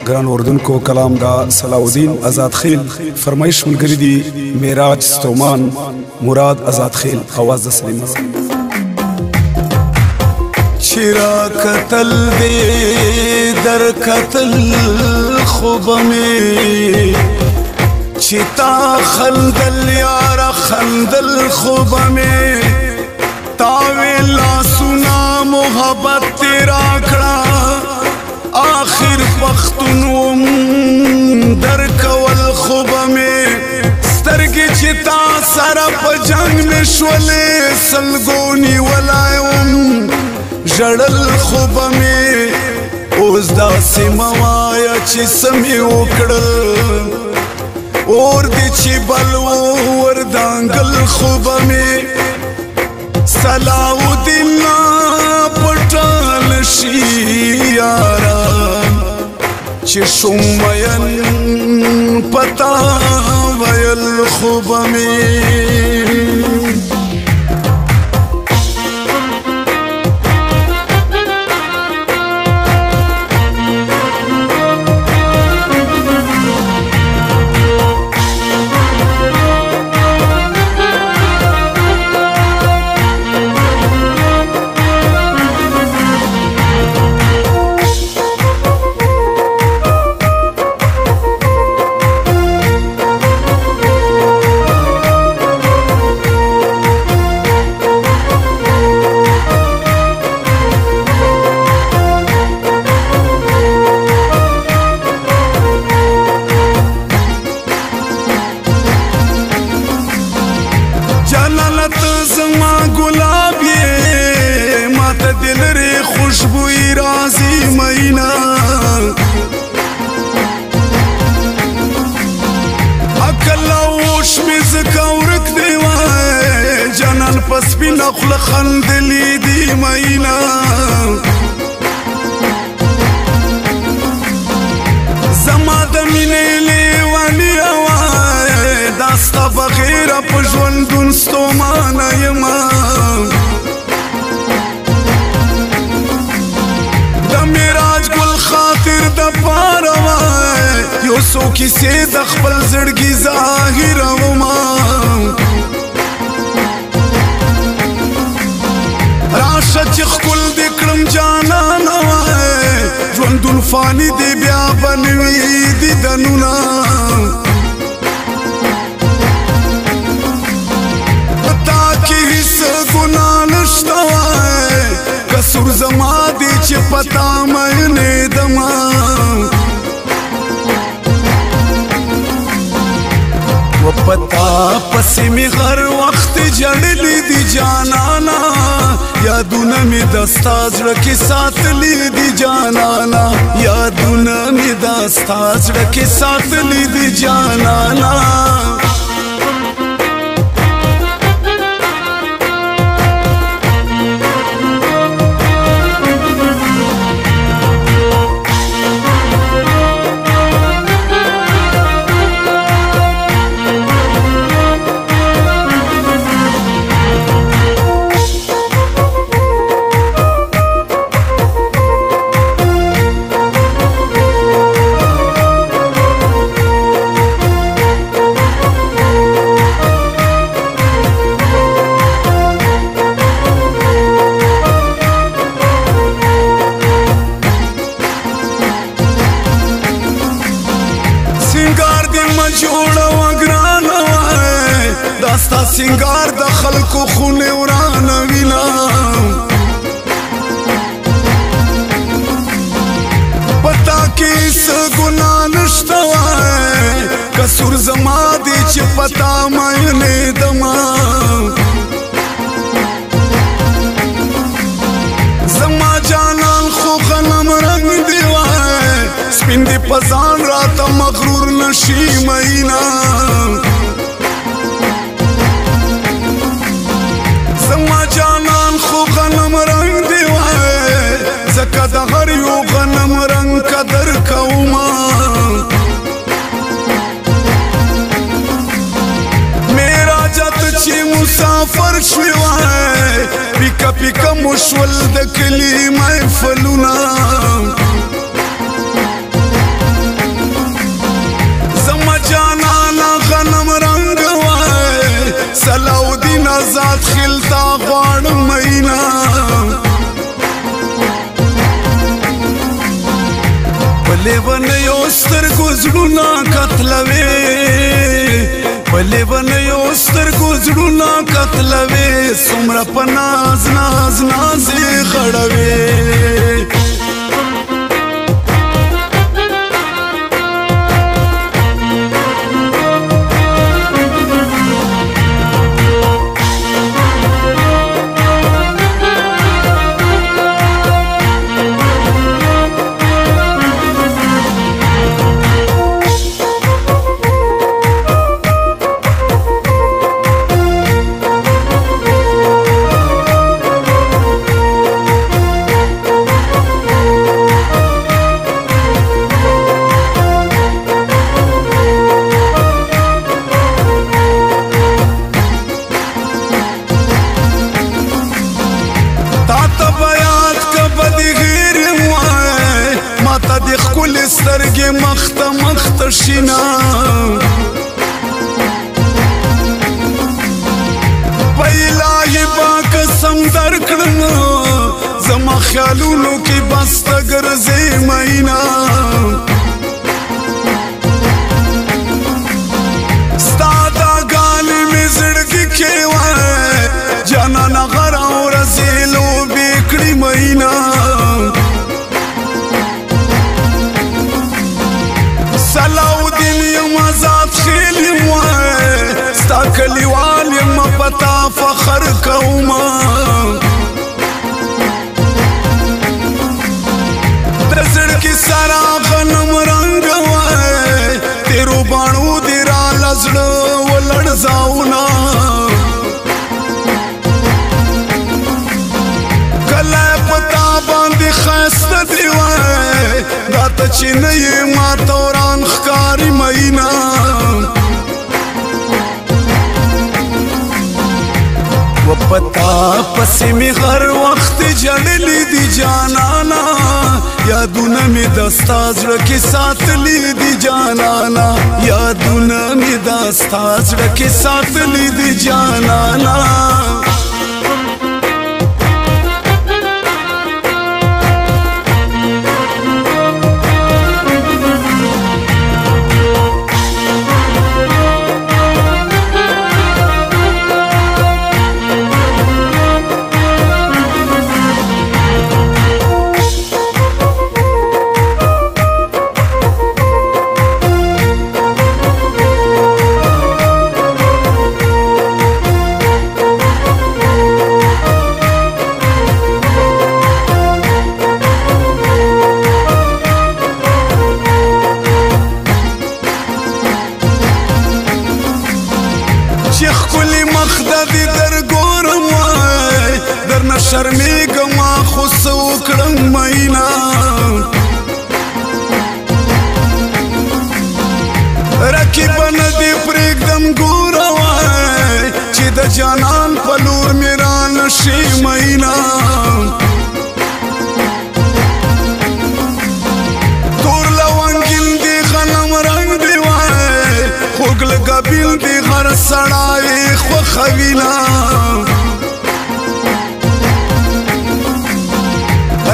ग्रान उर्दन को कलाम दा सलाउद्दीन आजाद खेल फरमाइश मुलगरी दी मेराज स्तोमान मुराद आजाद खेल आवाज दा सलीमा चिरा कतल दे दर कतल खुब में चिता खंदल यारा खंदल खुब में तावेला सुना मोहब्बत तेरा खड़ा आखिर पख्तून दर कवल खुब में स्तरगी चिता सरप जंग में शोले सलगोनी वलायम जड़ल खुब में ओस दासी मवाया ची समी उकड़ल और दिची बलवो वरदांगल खुब में सलाउद्दीन पटाल शियारा चिशुमयन पता वयल खुब में खुशबुई राजी महीना अकलाउश मिज कौरक देवाए जनन पसबी नखल खंदली दी महीना जमा दमिने लेवानी आवाए दास्ता बगैर पजवन दुनस्तो माना यमा सो किसे दखबल जड़गी जाहिर राशा चिखकुल दिक्रम जाना नवाए ज्वंदुल फानी दे ब्या बनवी दी दनुना पता की हिस्स गुना नश्तवाए कसूर जमा दे चे पता मैंने दमा पता पसी में हर वक्त जड़ली दी जानाना यादुना में दस्ताज रखे साथ ली दी जानाना यादुना में दस्ताज रखे साथ ली दी जानाना दास्ता सिंगार दखल को खूने उड़ान विना पता के इस गुना नश्तवाए कसूर जमा दे चे पता मैंने दमा जमा जाना खो गनम रंग दिवाए स्पिंदी पजान रात मगरूर नशी महीना जानन खो गनम रंग दिवाए जका दहर यो गनम रंग कदर कौमा मेरा जत ची मुसाफर शुवाए पिका पिका मुशवल दकली महफलुना لیونیو سترګو زړونه قتلوي په لیونیو سترګو زړونه قتلوي څومره په ناز ناز نازې غړوي سترګې مخته مخته شینا په الهي با قسم درکړم زما خیالونو کې بس ته ګرځې مینا ستا دا ګانې مې زړګي کې وای جانانه غره ورځې لوبې کړې مینا صلاحالدین یم آزاد خیل یم ستا کلیوال یم پتا فخر کوما د زړګي سره غنم رنګ وای تیرو باڼو دې راله زړه ولړزاونه کله پتا باندې ښایسته دی وای دا ته چې نه یې ما توران ښکاري مینا و پتا پسې مې هر وخت جړلې دي جانانا یادونه مې د ستا زړه کې ساتلي دي جانانا یادونه مې د ستا زړه کې ساتلي دي جانانا شرمیږم خو څه وکړم مینا رقیبه نه دې پرېږدم ګوره وای چې د جانان په لور مې رانشي مینا تور لونګین دې غنم رنګ دې وای خوږ لګبیل دې هر سړی خوښوینه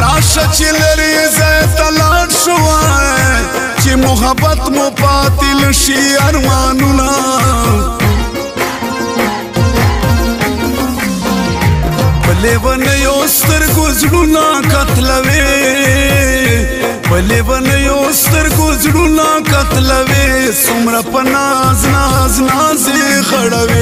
راشه چې لرې ځای ته لاړ شو چې محبت مو پاتې نشي ارمانونه په لیونیو سترګو زړونه قتلوي په لیونیو سترګو زړونه قتلوي څومره په ناز ناز نازې غړوي